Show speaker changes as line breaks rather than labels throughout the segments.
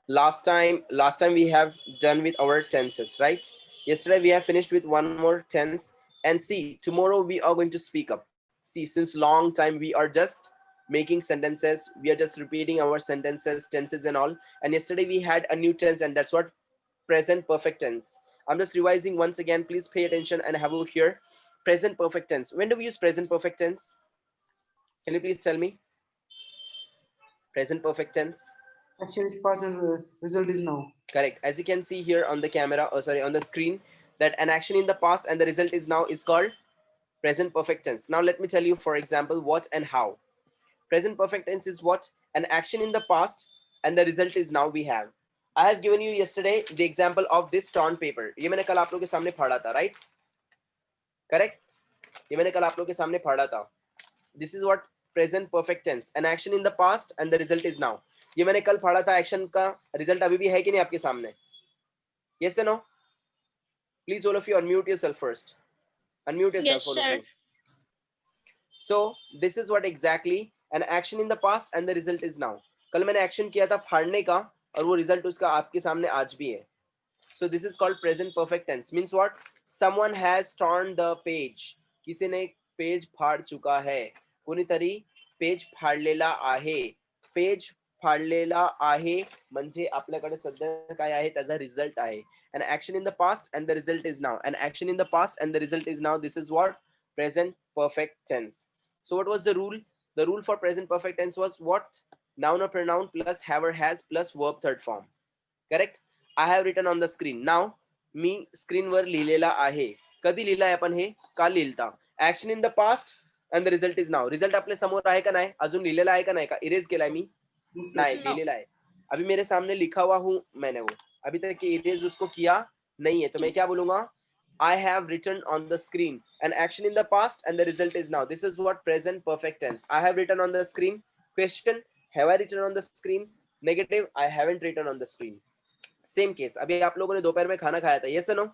Last time we have done with our tenses, right? Yesterday we have finished with one more tense, and see, tomorrow we are going to speak up. See, since long time we are just making sentences, we are just repeating our sentences, tenses and all. And yesterday we had a new tense, and that's what present perfect tense. I'm just revising once again. Please pay attention and have a look here. Present perfect tense. When do we use present perfect tense? Can you please tell me? Present perfect tense.
Action is past and result is now.
Correct. As you can see here on the camera, or sorry, on the screen, that an action in the past and the result is now is called present perfect tense. Now let me tell you, for example, what and how. Present perfect tense is what? An action in the past and the result is now we have. I have given you yesterday the example of this torn paper. ये मैंने कल आप लोगों के सामने पढ़ा था, right? Correct? ये मैंने कल आप लोगों के सामने पढ़ा था. This is what present perfect tense. An action in the past and the result is now. ये मैंने कल पढ़ा था. एक्शन का रिजल्ट अभी भी है कि नहीं आपके सामने? Yes or no? Please, all of you, unmute yourself first. Unmute yourself,
Yes,
all of
sir.
you. So this is what exactly an action in the past and the result is now. कल मैंने action किया था फाड़ने का और वो result उसका आपके सामने आज भी है. So this is called present perfect tense. Means what? Someone has torn the page. किसी ने पेज फाड़ चुका है. कोणीतरी पेज फाडलेला आहे. पेज फाडलेला आहे म्हणजे आपल्याकडे सध्या काय आहे त्याचा रिझल्ट आहे. An action in the past and the result is now. An action in the past and the result is now. This is what? Present perfect tense. So what was the rule? The rule for present perfect tense was what? Noun or pronoun plus have or has plus verb third form. Correct? I have written on the screen. Now मी स्क्रीनवर लिहिलेला आहे. कधी लिहिलाय आपण हे? काल लिहिलता. Action in the past and the result is now. Result आपल्या समोर आहे का नाही? अजून लिहिलेला आहे का नाही? का इरेज केलाय मी?
Yes, sir.
नहीं,
No.
लिहिलेला है. अभी मेरे सामने लिखा हुआ हूं मैंने वो. अभी तक इरेज उसको किया नहीं है, तो मैं क्या बोलूंगा? I have written on the screen an action in the past and the result is now. This is what present perfect tense. I have written on the screen. Question: have I written on the screen? Negative: I haven't written on the screen. Same case. अभी आप लोगों ने दोपहर में खाना खाया था, yes no?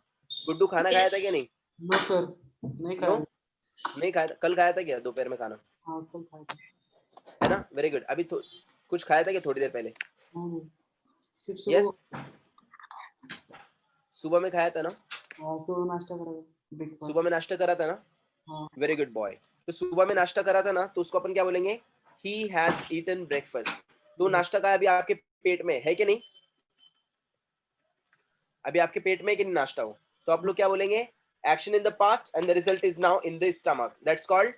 Guddu खाना खाया था
Yes.
क्या नहीं?
No, sir. नहीं
नो,
खाया.
नहीं खाया था. कल खाया था क्या दोपहर में खाना?
हाँ, कल खाया था.
है ना? Very good. अभी कुछ खाया था क्या थोड़ी देर पहले?
हाँ, सिर्फ
यस,
सुबह.
सुबह में खाया था ना?
सुबह नाश्ता करा था.
सुबह
ब्रेकफास्ट.
में नाश्ता करा था ना?
हाँ.
Very good boy. तो सुबह में नाश्ता करा था ना, तो उसको अपन क्या बोलेंगे? He has eaten breakfast. तो नाश्ता का अभी आपके पेट में है कि नहीं? अभी आपके पेट में कि नहीं नाश्ता हो? तो आप लोग क्या बोलेंगे? Action in the past and the result is now in the stomach. That's called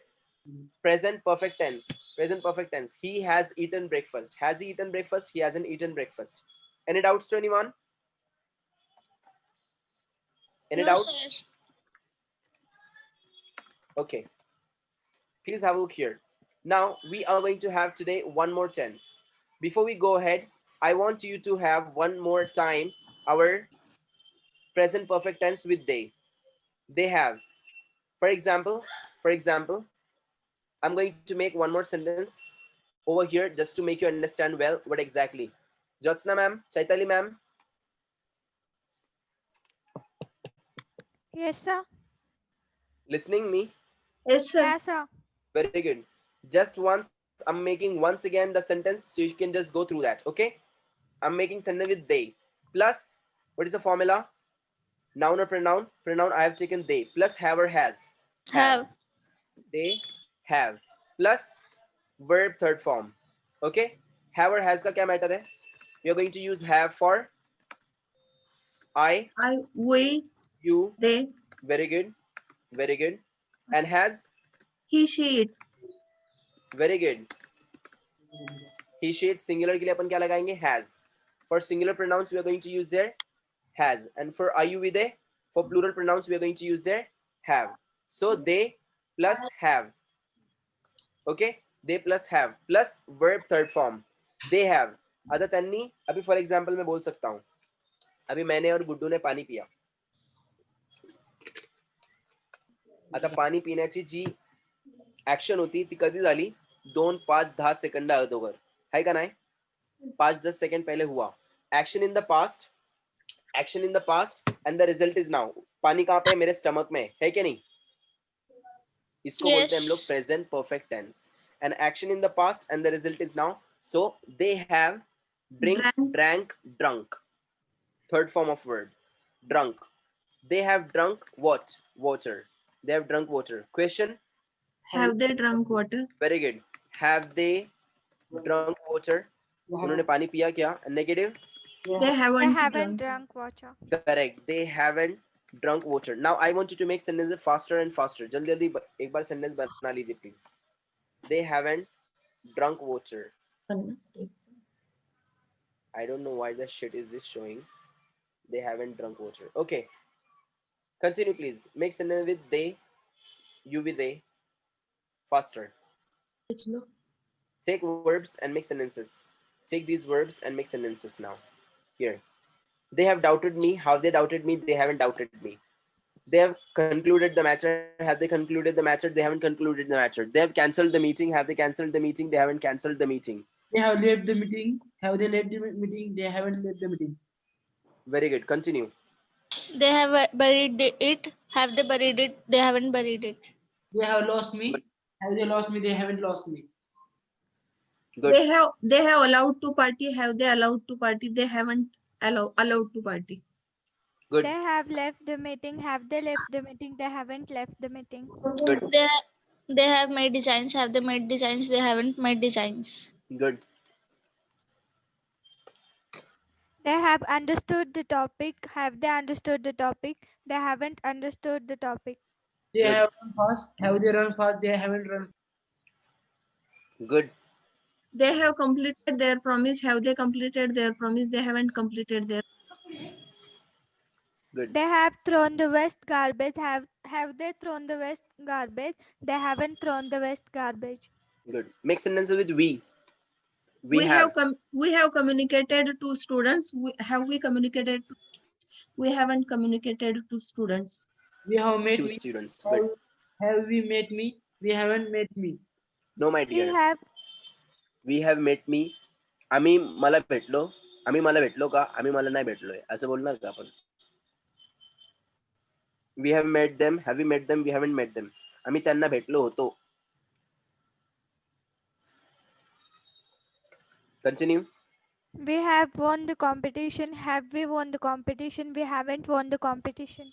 present perfect tense. Present perfect tense. He has eaten breakfast. Has he eaten breakfast? He hasn't eaten breakfast. Any doubts to anyone? Any
No,
doubts?
sir.
Okay, please have a look here. Now we are going to have today one more tense. Before we go ahead, I want you to have one more time our present perfect tense with they. They have. For example, I'm going to make one more sentence over here just to make you understand well what exactly. Jyotsna ma'am, Chaitali ma'am,
Yes, sir.
listening me?
Yes, sir.
Yes, sir.
Very good. Just once, I'm making once again the sentence so you can just go through that. Okay? I'm making sentence with they. Plus, what is the formula? Noun or pronoun? Pronoun, I have taken they. Plus have or has. Have.
Have.
They have. Plus verb third form. Okay? Have or has का क्या matter है? We are going to use have for I,
We,
you.
they,
Very good. Very good. And has?
he, she, it.
Very good. He, she, it. Singular के लिए अपन क्या लगाएंगे? Has. For singular pronouns, we are going to use their has. And for I, you, we, they, for plural pronouns, we are going to use their have. So they plus have. Okay? They plus have. Plus verb third form. They have. आता तन्नी, अभी for example मैं बोल सकता हूँ, अभी मैंने और गुड्डू ने पानी पिया. आता पाणी पिण्याची जी ऍक्शन होती ती कधी झाली? 2, 5, 10 सेकंड अगोदर. है का नाही? 5-10 सेकंड पहले हुआ. Action in the past. Action in the past and the result is now. पानी कहाँ पे है? मेरे स्टमक में. है कि नहीं? इसको बोलते हैं हम लोग
Yes.
Present perfect tense. An action in the past and the result is now. So they have Drink,
Drank.
drank, drunk. Third form of word. Drunk. They have drunk what? Water. They have drunk water. Question.
Have they drunk water?
Very good. Have they drunk water? उन्होंने पानी पिया क्या? Negative.
They
They
haven't
haven't
drunk.
drunk water.
Correct. They haven't drunk water. Now I want you to make sentences faster and faster. जल्दी जल्दी एक बार sentence बना लीजिए please. They haven't drunk water. I don't know why the shit is this showing. They haven't drunk water. Okay. Continue please. Make sentence with they. You with they. Faster. Take verbs and make sentences. Take these verbs and make sentences now. Here. They have doubted me. How they doubted me? They haven't doubted me. They have concluded the matter. Have they concluded the matter? They haven't concluded the matter. They have cancelled the meeting. Have they cancelled the meeting? They haven't cancelled the meeting.
They have left the meeting. Have they left the meeting? They haven't left the meeting.
Very good. Continue.
They have buried it. Have they buried it? They haven't buried it.
They have lost me. Have they lost me? They haven't lost me.
Good.
They have allowed to party. Have they allowed to party? They haven't allowed to party.
Good.
They have left the meeting. Have they left the meeting? They haven't left the meeting.
Good.
They have made designs. Have they made designs? They haven't made designs.
Good.
They have understood the topic. Have they understood the topic? They haven't understood the topic.
They
Good.
have run fast. Have they run fast? They haven't run.
Good.
They have completed their promise. Have they completed their promise? They haven't completed their.
Good.
They have thrown the waste garbage. Have they thrown the waste garbage? They haven't thrown the waste garbage.
Good. Make sentences with we.
We have communicated to students. Have we communicated? We haven't communicated to students.
We have met
Two
me.
students. Good.
Have we met me? We haven't met me.
No, my
We
dear.
have
We have met me. आम्ही मला भेटलो. आम्ही मला भेटलो का? आम्ही मला नाही भेटलोय. असं बोलणार का आपण? We have met them. Have we met them? We haven't met them. आम्ही त्यांना भेटलो होतो. Continue.
we have won the competition. Have we won the competition? We haven't won the competition.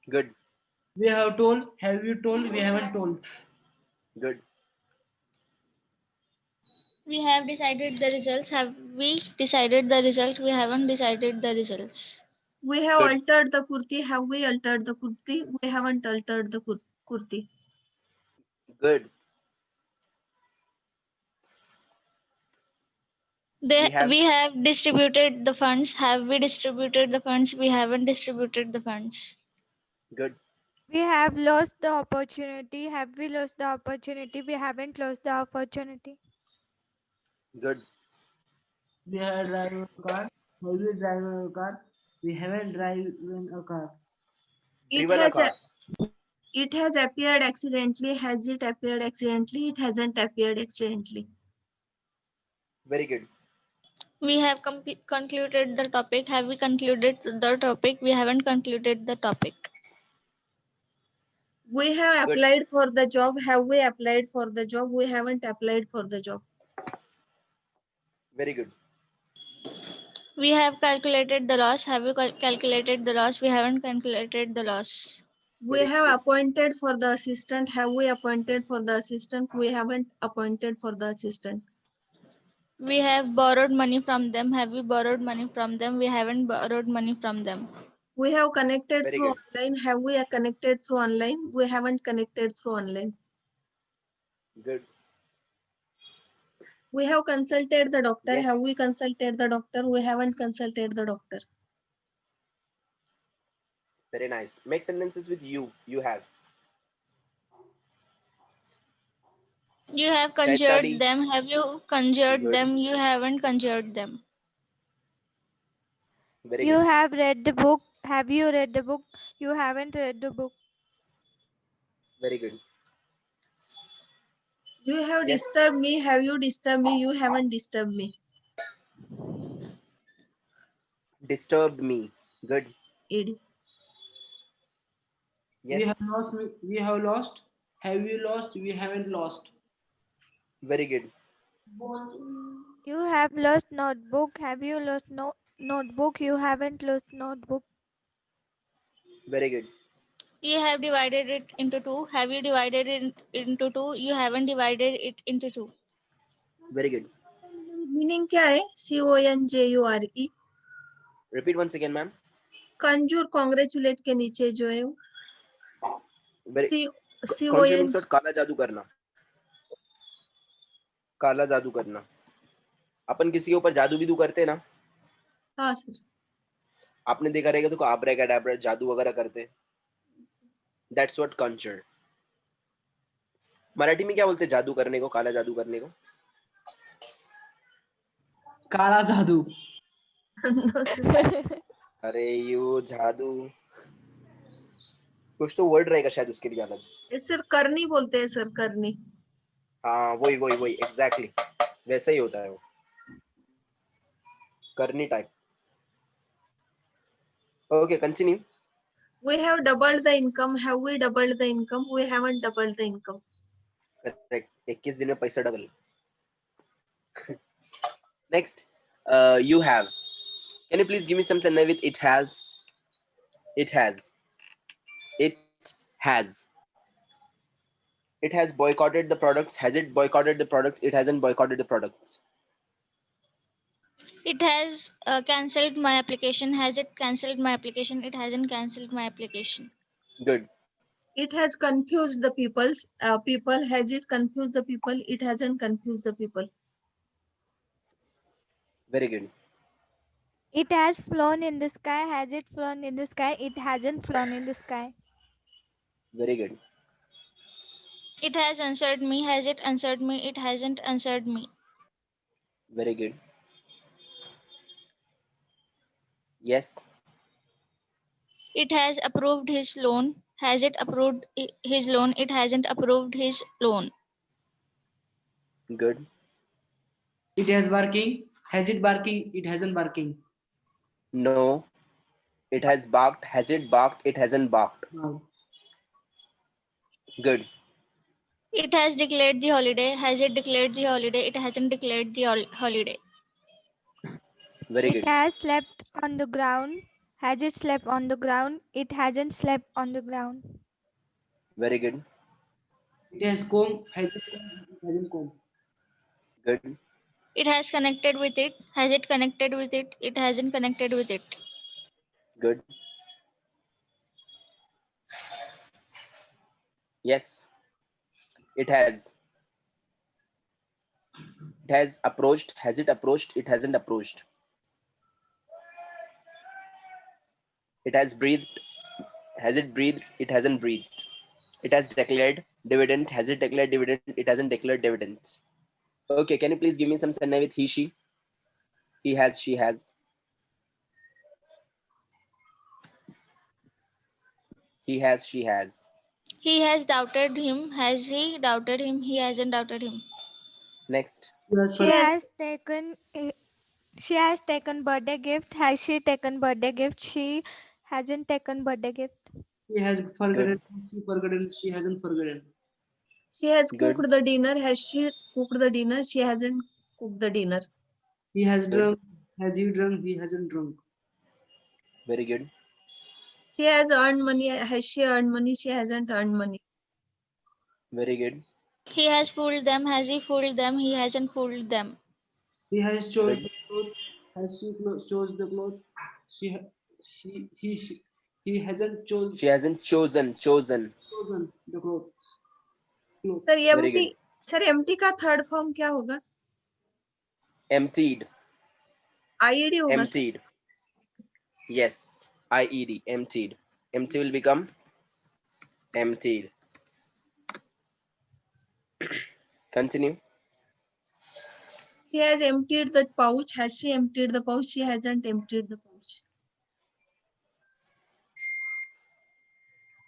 Good.
We have told. Have you told? We haven't told.
Good.
We have decided the results. Have we decided the result? We haven't decided the results.
We have
Good.
altered the kurti. Have we altered the kurti? We haven't altered the kurti.
Good.
We have distributed the funds. Have we distributed the funds? We haven't distributed the funds.
Good.
We have lost the opportunity. Have we lost the opportunity? We haven't lost the opportunity.
Good.
We have driven a car. Have we driven a car? We haven't driven a car.
Driven a car.
It has appeared accidentally. Has it appeared accidentally? It hasn't appeared accidentally.
Very good.
We have concluded the topic. Have we concluded the topic? We haven't concluded the topic.
We have
Good.
applied for the job. Have we applied for the job? We haven't applied for the job.
Very good.
We have calculated the loss. Have we calculated the loss? We haven't calculated the loss.
We
Very
have
good.
appointed for the assistant. Have we appointed for the assistant? We haven't appointed for the assistant.
We have borrowed money from them. Have we borrowed money from them? We haven't borrowed money from them.
We have connected
Very
through
good.
online. Have we connected through online? We haven't connected through online.
Good.
We have consulted the doctor.
Yes.
Have we consulted the doctor? We haven't consulted the doctor.
Very nice. Make sentences with you. You have.
You have conjured
Chaitali.
them. Have you conjured
Good.
them? You haven't conjured them.
Very
You
good.
have read the book. Have you read the book? You haven't read the book.
Very good.
You have
Yes.
disturbed me. Have you disturbed me? You haven't disturbed me.
Disturbed me. Good.
Ed.
We
Yes.
have lost. We have lost. Have you lost? We haven't lost.
Very good.
You have lost notebook. Have you lost notebook? You haven't lost notebook.
Very good.
You have divided it into two. Have you divided it into two? You haven't divided it into two.
Very good.
Meaning क्या है? CONJURE.
Repeat once again, ma'am.
Kanjur congratulate के नीचे जो है
Very. Conjure means what? काला जादू करना. काला जादू करना. अपन किसी के ऊपर जादू भी करते हैं ना.
हाँ सर.
आपने देखा रहेगा तो आब्राकैडाब्रा जादू वगैरह करते. That's what conjure. मराठी में क्या बोलते हैं जादू करने को, काला जादू करने को?
काला जादू.
अरे यू जादू कुछ तो वर्ड रहेगा शायद उसके लिए अलग.
सर करनी बोलते हैं सर, करनी.
हाँ वही एग्जैक्टली वैसा ही होता है वो, करनी type. Okay continue.
We have doubled the income. Have we doubled the income? We haven't doubled the income.
Correct. 21 दिन में पैसा double. Next you have. Can you please give me some sentence with it has? It has. It has. It has boycotted the products. Has it boycotted the products? It hasn't boycotted the products.
It has cancelled my application. Has it cancelled my application? It hasn't cancelled my application.
Good.
It has confused the people. Has it confused the people? It hasn't confused the people.
Very good.
It has flown in the sky. Has it flown in the sky? It hasn't flown in the sky.
Very good.
It has answered me. Has it answered me? It hasn't answered me.
Very good. Yes.
It has approved his loan. Has it approved his loan? It hasn't approved his loan.
Good.
It has barking. Has it barking? It hasn't barking.
No. It has barked. Has it barked? It hasn't barked.
No.
Good.
It has declared the holiday. Has it declared the holiday? It hasn't declared the holiday.
Very
It
good.
has slept on the ground. Has it slept on the ground? It hasn't slept on the ground.
Very good.
It has comb. Has it combed? It hasn't combed.
Good.
It has connected with it. Has it connected with it? It hasn't connected with it.
Good. Yes. It has. It has approached. Has it approached? It hasn't approached. It has breathed. Has it breathed? It hasn't breathed. It has declared dividend. Has it declared dividend? It hasn't declared dividends. Okay, can you please give me some sentence with he, she? He has, she has. He has, she has.
He has doubted him. Has he doubted him? He hasn't doubted him.
Next.
Yes,
She
sir.
has taken. She has taken birthday gift. Has she taken birthday gift? She hasn't taken birthday gift.
She has forgotten. She forgotten. She hasn't forgotten.
She has
Good.
cooked the dinner. Has she cooked the dinner? She hasn't cooked the dinner.
He has
Good.
drunk. Has he drunk? He hasn't drunk.
Very good.
She has earned money. Has she earned money? She hasn't earned money.
Very good.
He has fooled them. Has he fooled them? He hasn't fooled them.
He has chose
Good.
the cloth. Has she chose the cloth? He hasn't chose.
She hasn't chosen.
chosen the clothes.
Sir,
Very
empty.
good.
Sir, empty का third form क्या होगा?
Emptied.
IED होगा.
Emptied. Yes. IED. Emptied. Empty will become emptied. Continue.
She has emptied the pouch. Has she emptied the pouch? She hasn't emptied the pouch.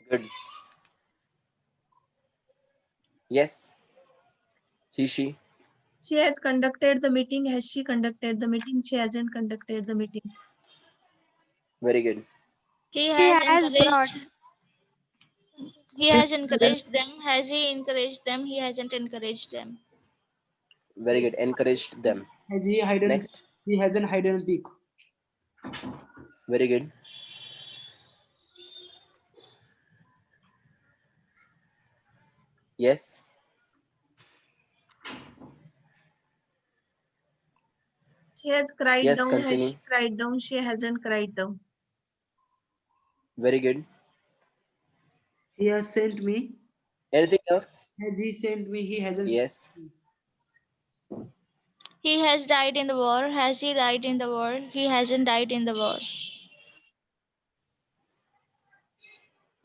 Good. Yes. He, she.
She has conducted the meeting. Has she conducted the meeting? She hasn't conducted the meeting.
Very good.
He
He
has
has
encouraged.
brought.
He has encouraged them. Has he encouraged them? He hasn't encouraged them.
Very good. Encouraged them.
Has he hidden?
Next.
He hasn't hidden a peak.
Very good. Yes.
She has cried
Yes,
down. Has
continue.
she cried down? She hasn't cried down.
Very good.
He has sent me.
Anything else?
Has he sent me? He hasn't.
Yes.
He has died in the war. Has he died in the war? He hasn't died in the war.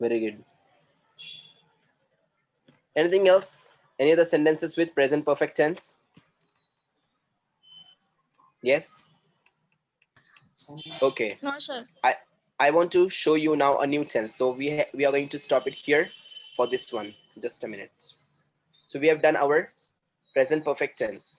Very good. Anything else? Any other sentences with present perfect tense? Yes. Okay.
No, sir.
I want to show you now a new tense. So we are going to stop it here for this one. Just a minute. So we have done our present perfect tense.